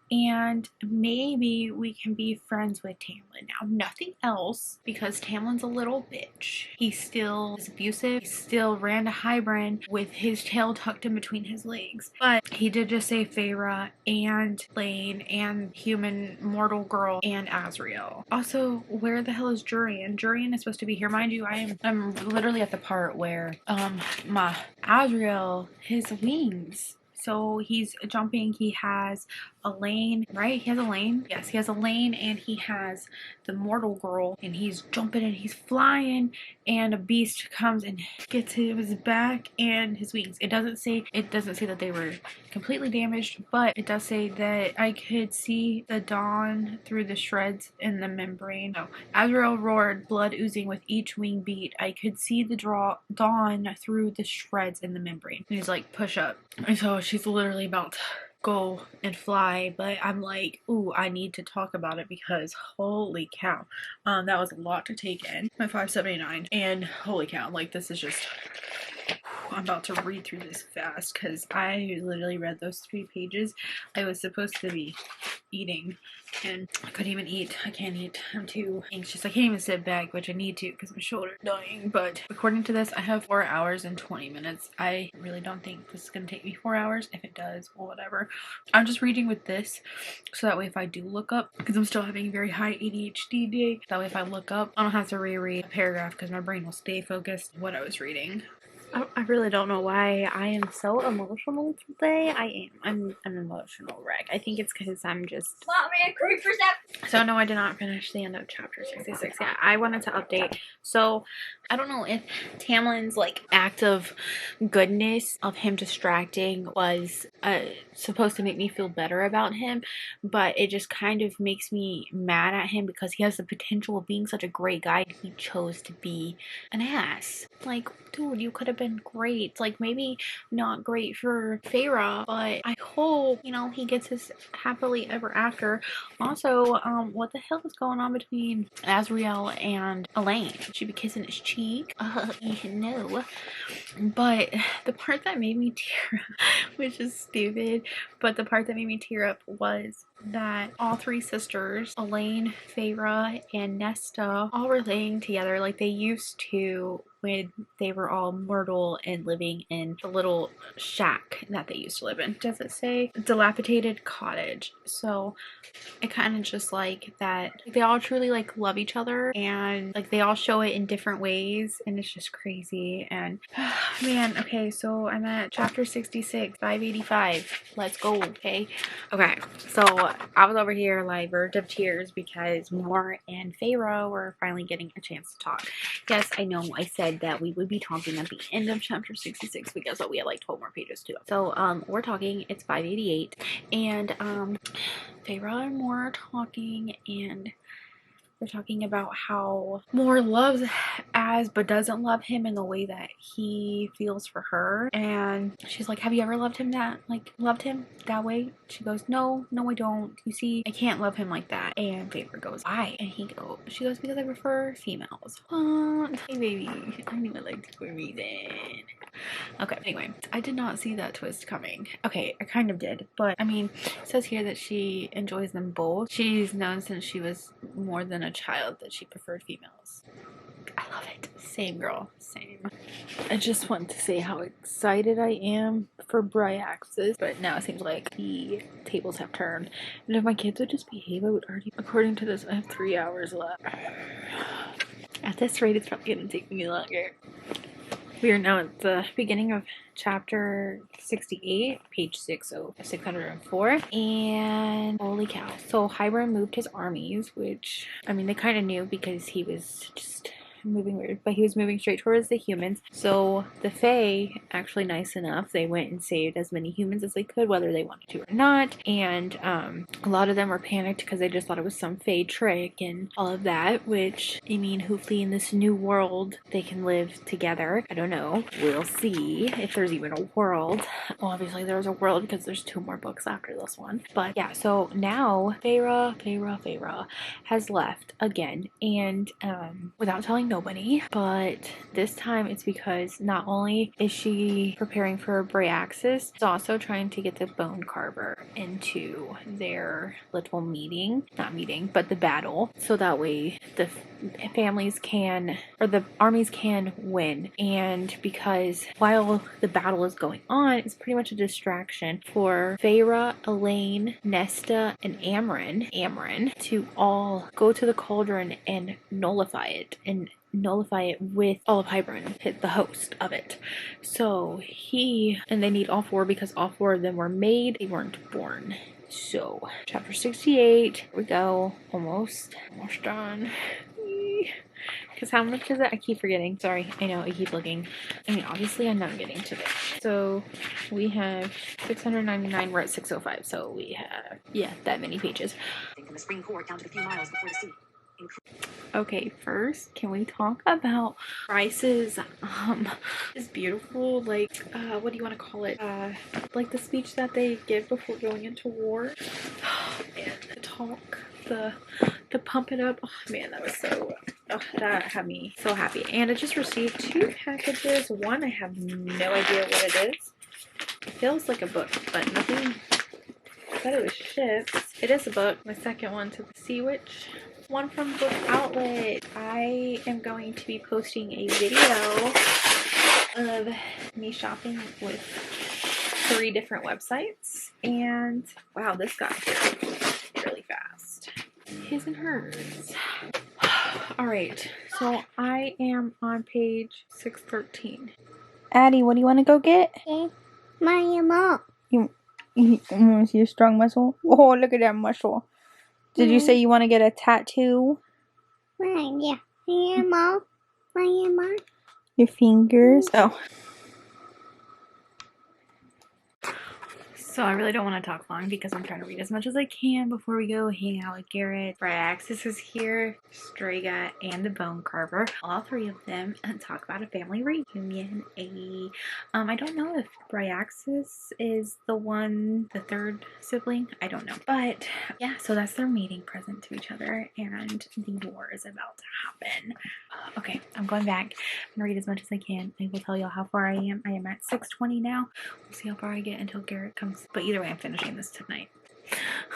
and maybe we can be friends with Tamlin. Now, nothing else, because Tamlin's a little bitch. He still is abusive. He still ran to Hybern with his tail tucked in between his legs. But he did just save Feyre and Lane and human mortal girl and Azriel. Also, where the hell is Jurian? Jurian is supposed to be here. Mind you, I'm literally at the part where my Azriel, his wings. So he's jumping. He has Elaine, right? He has Elaine. Yes, he has Elaine, and he has the mortal girl, and he's jumping and he's flying, and a beast comes and gets his back and his wings. It doesn't say that they were completely damaged, but it does say that I could see the dawn through the shreds in the membrane. No, Azrael roared, blood oozing with each wing beat. I could see the dawn through the shreds in the membrane. And he's like, push up. And so she's literally about to go and fly, but I'm like, ooh, I need to talk about it because holy cow, that was a lot to take in. My 579, and holy cow, like this is just, I'm about to read through this fast because I literally read those 3 pages. I was supposed to be eating and I couldn't even eat. I can't eat. I'm too anxious. I can't even sit back, which I need to because my shoulder's dying. But according to this, I have 4 hours and 20 minutes. I really don't think this is going to take me 4 hours. If it does, well, whatever. I'm just reading with this so that way if I do look up, because I'm still having a very high ADHD day, that way if I look up, I don't have to reread a paragraph because my brain will stay focused on what I was reading. I really don't know why I am so emotional today. I'm an emotional wreck. I think it's because I'm just... Want me to creep for that? So no, I did not finish the end of chapter 66. Yeah, I wanted to update. So I don't know if Tamlin's like act of goodness of him distracting was supposed to make me feel better about him, but it just kind of makes me mad at him because he has the potential of being such a great guy. He chose to be an ass. Like, dude, you could have been great. Like, maybe not great for Feyre, but I hope, you know, he gets his happily ever after. Also, what the hell is going on between Azrael and Elaine? Should she be kissing his cheek? No. But the part that made me tear up, which is stupid, but the part that made me tear up was that all 3 sisters, Elaine, Feyre, and Nesta, all were laying together like they used to when they were all mortal and living in the little shack that they used to live in. Does it say dilapidated cottage? So it kind of just like that they all truly like love each other and like they all show it in different ways, and it's just crazy. And man, okay, so I'm at chapter 66, 585. Let's go. Okay, so I was over here like verge of tears because Mor and Feyre were finally getting a chance to talk. Yes, I know I said that we would be talking at the end of chapter 66, but guess what, we have like 12 more pages to go. So we're talking, it's 588, and Feyre and Mor are talking, and they're talking about how Mor loves Az but doesn't love him in the way that he feels for her. And she's like, have you ever loved him that way? She goes, no, I don't. You see, I can't love him like that. And Feyre goes, why? And she goes, because I prefer females. Hey baby, I don't even like to read it. Okay, anyway, I did not see that twist coming. Okay, I kind of did, but I mean, it says here that she enjoys them both. She's known since she was more than a child that she preferred females. I love it. Same girl, same. I just want to say how excited I am for Bryaxis, but now it seems like the tables have turned. And if my kids would just behave, I would already... According to this, I have 3 hours left. At this rate, it's probably going to take me longer. We are now at the beginning of chapter 68, page 604, and holy cow. So Hybern moved his armies, which, I mean, they kind of knew because he was just moving weird, but he was moving straight towards the humans. So the Fae, actually nice enough, they went and saved as many humans as they could, whether they wanted to or not. And a lot of them were panicked because they just thought it was some Fae trick and all of that, which, I mean, hopefully in this new world they can live together. I don't know, we'll see if there's even a world. Well, obviously there's a world because there's 2 more books after this one. But yeah, so now Feyre has left again, and without telling nobody, but this time it's because not only is she preparing for Bryaxis, she's also trying to get the Bone Carver into their little but the battle, so that way the families can, or the armies can win. And because while the battle is going on, it's pretty much a distraction for Feyre, Elaine, Nesta, and Amren to all go to the cauldron and nullify it with all of Hybern, the host of it. So and they need all 4 because all 4 of them were made, they weren't born. So chapter 68. Here we go. Almost done. Because how much is it? I keep forgetting. Sorry, I know, I keep looking. I mean, obviously I'm not getting to this. So we have 699, we're at 605. So we have, yeah, that many pages. From the spring port down to the few miles before the sea. Okay, first, can we talk about Bryce's, this beautiful, like, what do you want to call it? Like the speech that they give before going into war. And the talk, the pump it up. Oh man, that was so, that had me so happy. And I just received 2 packages. One, I have no idea what it is. It feels like a book, but nothing. I thought it was shipped. It is a book. My second one to the Sea Witch. One from Book Outlet. I am going to be posting a video of me shopping with 3 different websites. And wow, this got here really fast. His and hers. Alright, so I am on page 613. Addie, what do you want to go get? Okay. My mom. You want to see a strong muscle? Oh, look at that muscle. Did you say you want to get a tattoo? Yeah. My mom. My mom. Your fingers? Oh. So I really don't want to talk long because I'm trying to read as much as I can before we go hang out with Garrett. Bryaxis is here, Strega, and the Bone Carver. All 3 of them, and talk about a family reunion. I don't know if Bryaxis is the 3rd sibling. I don't know. But yeah, so that's their mating present to each other, and the war is about to happen. Okay, I'm going back. I'm gonna read as much as I can. I will tell y'all how far I am. I am at 620 now. We'll see how far I get until Garrett comes. But either way, I'm finishing this tonight.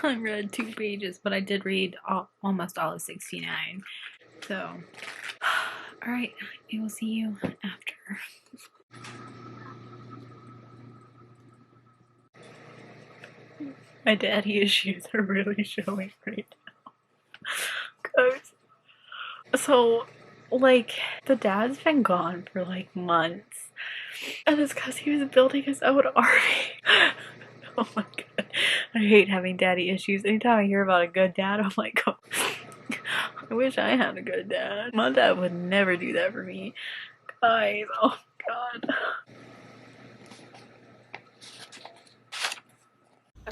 I read 2 pages, but I did read almost all of 69. So, alright, I will see you after. My daddy issues are really showing right now. So, like, the dad's been gone for like months. And it's because he was building his own army. Oh my god. I hate having daddy issues. Anytime I hear about a good dad, I'm like, oh, I wish I had a good dad. My dad would never do that for me. Guys, oh god.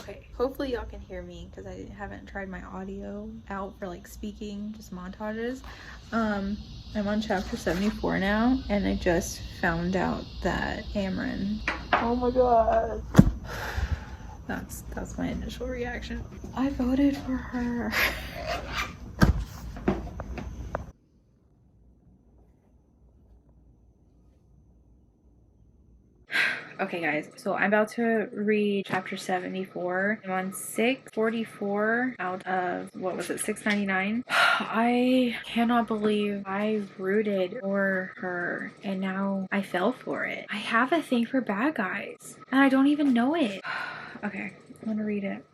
Okay, hopefully y'all can hear me because I haven't tried my audio out for like speaking, just montages. I'm on chapter 74 now, and I just found out that Amren, oh my god, that's my initial reaction. I voted for her. Okay guys, so I'm about to read chapter 74. I'm on 644 out of, what was it, 699? I cannot believe I rooted for her and now I fell for it. I have a thing for bad guys and I don't even know it. Okay, I'm gonna read it.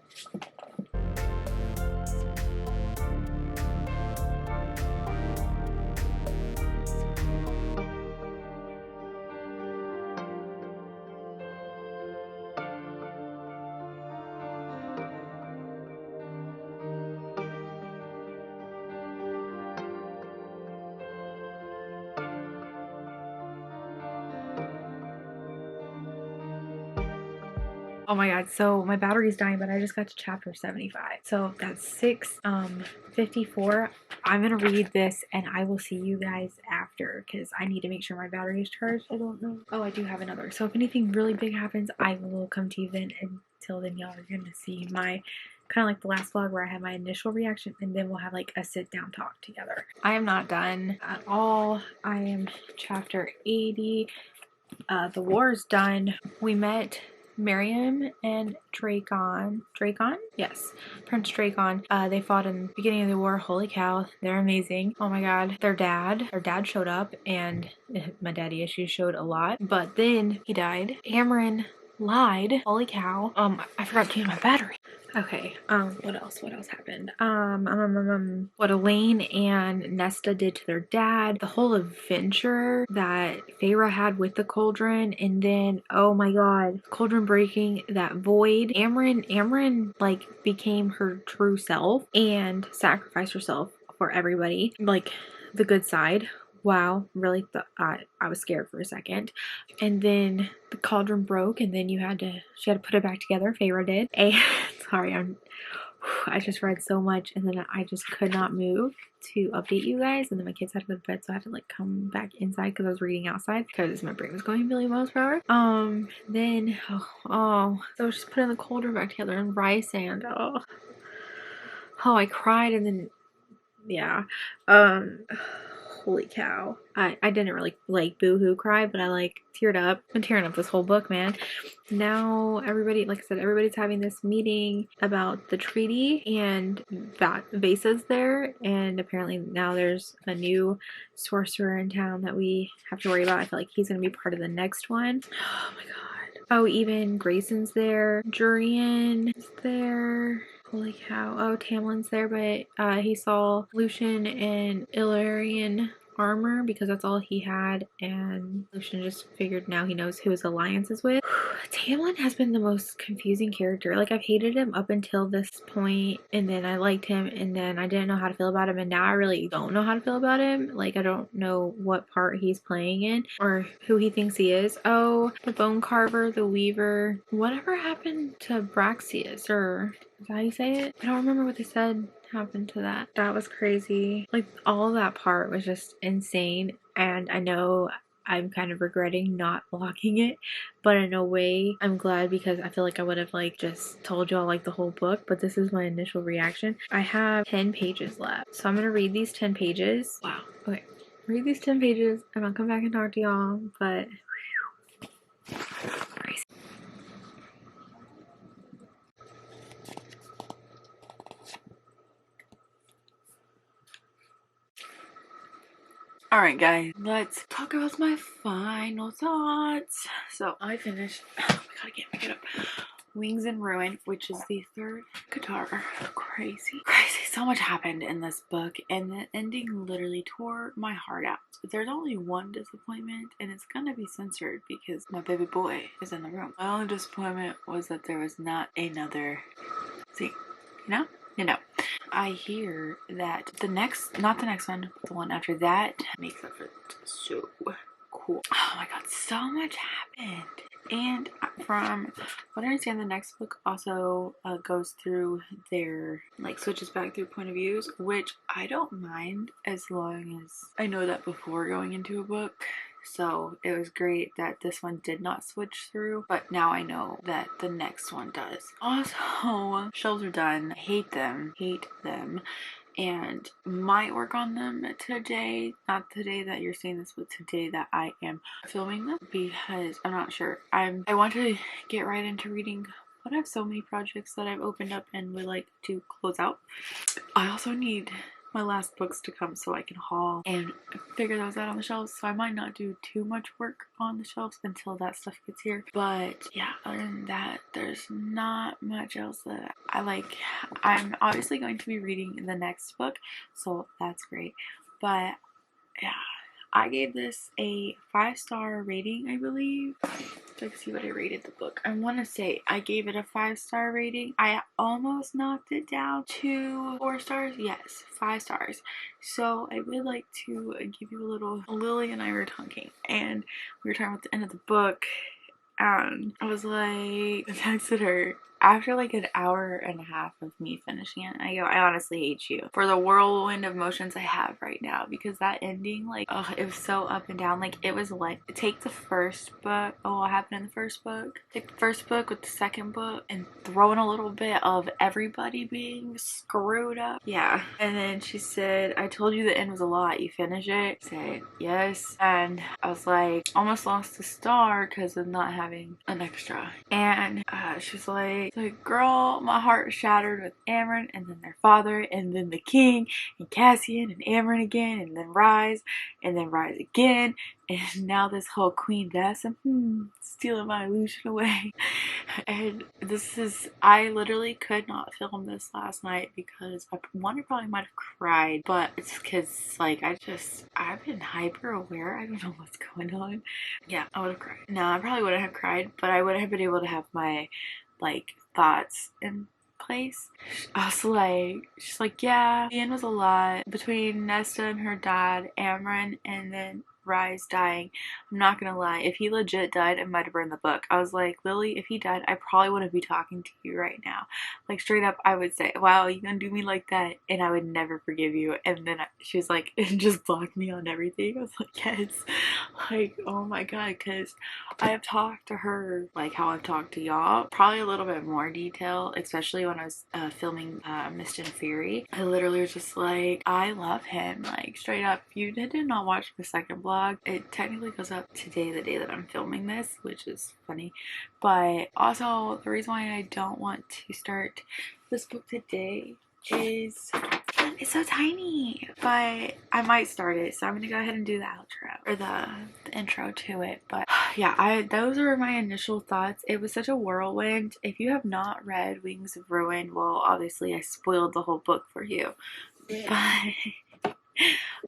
Oh my god, so my battery's dying, but I just got to chapter 75. So that's 6:54. I'm gonna read this and I will see you guys after because I need to make sure my battery is charged. I don't know. Oh, I do have another. So if anything really big happens, I will come to you then. Until then, y'all are gonna see my kind of like the last vlog where I had my initial reaction and then we'll have like a sit down talk together. I am not done at all. I am chapter 80. The war is done. We met Miriam and Dragon. Dragon? Yes. Prince Dragon. They fought in the beginning of the war. Holy cow. They're amazing. Oh my god. Their dad showed up and my daddy issues showed a lot. But then he died. Amren lied. Holy cow. I forgot to use my battery. Okay, what else happened? What Elaine and Nesta did to their dad, the whole adventure that Feyre had with the cauldron, and then, oh my god, cauldron breaking, that void. Amryn, like, became her true self and sacrificed herself for everybody, like, the good side. Wow, really I was scared for a second. And then the cauldron broke, and then she had to put it back together. Feyre did. And sorry, I just read so much, and then I just could not move to update you guys, and then my kids had to go to bed, so I had to like come back inside because I was reading outside because my brain was going a million miles per hour. Then so just putting the cauldron back together and rice sand. Oh, I cried, and then yeah, holy cow. I didn't really like boohoo cry, but I like teared up. I've been tearing up this whole book, man. Now everybody, like I said, everybody's having this meeting about the treaty, and Vasa's there, and apparently now there's a new sorcerer in town that we have to worry about. I feel like he's gonna be part of the next one. Oh my god. Oh, even Grayson's there. Jurian is there. Holy cow. Oh, Tamlin's there, but he saw Lucian and Illyrian armor because that's all he had, and Lucian just figured now he knows who his alliance is with. Tamlin has been the most confusing character. Like, I've hated him up until this point, and then I liked him, and then I didn't know how to feel about him, and now I really don't know how to feel about him. Like, I don't know what part he's playing in or who he thinks he is. Oh, the bone carver, the weaver. Whatever happened to Braxius, or is that how you say it? I don't remember what they said happened to that. That was crazy. Like, all that part was just insane, and I know I'm kind of regretting not locking it, but in a way I'm glad, because I feel like I would have like just told y'all like the whole book, but this is my initial reaction. I have 10 pages left, so I'm gonna read these 10 pages. Wow. Okay, read these 10 pages and I'll come back and talk to y'all, but crazy. Alright guys, let's talk about my final thoughts. So I finished, oh my god, I can't pick it up. Wings in Ruin, which is the third ACOTAR. Crazy. So much happened in this book, and the ending literally tore my heart out. There's only one disappointment, and it's gonna be censored because my baby boy is in the room. My only disappointment was that there was not another scene. You know. I hear that not the next one, but the one after that makes up for it. So cool. Oh my god, so much happened. And from what I understand, the next book also goes through their, like, switches back through point of views, which I don't mind as long as I know that before going into a book. So it was great that this one did not switch through, but now I know that the next one does. Also, shelves are done. Hate them, and might work on them today. Not today that you're seeing this, but today that I am filming them, because I'm not sure. I want to get right into reading, but I have so many projects that I've opened up and would like to close out. I also need my last books to come so I can haul and figure those out on the shelves, so I might not do too much work on the shelves until that stuff gets here. But yeah, other than that, there's not much else that I like. I'm obviously going to be reading the next book, so that's great. But yeah, I gave this a 5-star rating, I believe. So I can see what I rated the book. I want to say I gave it a 5-star rating. I almost knocked it down to 4 stars. Yes, 5 stars. So I would like to give you a little. Lily and I were talking, and we were talking about the end of the book, and I was like, I texted her after like an hour and a half of me finishing it. I go, I honestly hate you for the whirlwind of emotions I have right now, because that ending, like, oh, it was so up and down. Like, it was like, take the first book, what happened in the first book, take the first book with the second book and throw in a little bit of everybody being screwed up. Yeah. And then she said, I told you the end was a lot, you finish it? I said yes, and I was like, almost lost a star because of not having an extra. And she's like, Like, girl, my heart shattered with Amren and then their father and then the king and Cassian and Amren again and then Rise again and now this whole Queen Bess. Stealing my illusion away. And I literally could not film this last night because I probably might have cried, but it's because like I've been hyper aware. I don't know what's going on. Yeah, I would have cried. No, I probably wouldn't have cried, but I would have been able to have my like thoughts in place. I was like, she's like, yeah, the end was a lot between Nesta and her dad, Amren, and then Rise dying. I'm not gonna lie, if he legit died, I might have burned the book. I was like, Lily, if he died, I probably wouldn't be talking to you right now. Like, straight up, I would say, wow, you gonna do me like that? And I would never forgive you. And then she was like, and just blocked me on everything. I was like, yes. Like, oh my god, because I have talked to her like how I've talked to y'all, probably a little bit more detail, especially when I was filming Mist and Fury. I literally was just like, I love him. Like, straight up, if you did not watch the second vlog, it technically goes up today, the day that I'm filming this, which is funny. But also, the reason why I don't want to start this book today is it's so tiny, but I might start it, so I'm gonna go ahead and do the outro or the intro to it. But yeah, those are my initial thoughts. It was such a whirlwind. If you have not read Wings of Ruin, well, obviously I spoiled the whole book for you, but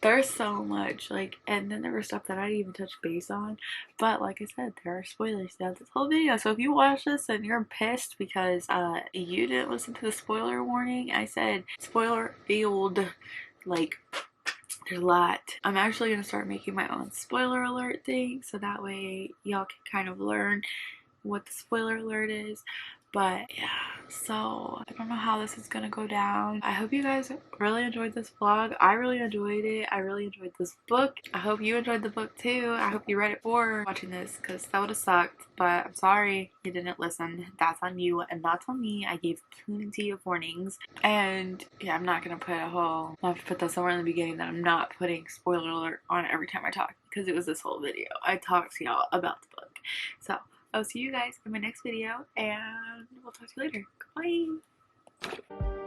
there's so much, like, and then there was stuff that I didn't even touch base on, but like I said, there are spoilers throughout this whole video. So if you watch this and you're pissed because you didn't listen to the spoiler warning, I said spoiler filled, like, there's a lot. I'm actually gonna start making my own spoiler alert thing, so that way y'all can kind of learn what the spoiler alert is. But yeah, so I don't know how this is gonna go down. I hope you guys really enjoyed this vlog. I really enjoyed it. I really enjoyed this book. I hope you enjoyed the book too. I hope you read it before watching this, because that would have sucked. But I'm sorry you didn't listen. That's on you and that's on me. I gave plenty of warnings. And yeah, I'm not gonna I'll have to put that somewhere in the beginning that I'm not putting spoiler alert on every time I talk, because it was this whole video. I talked to y'all about the book. So I'll see you guys in my next video, and we'll talk to you later. Goodbye.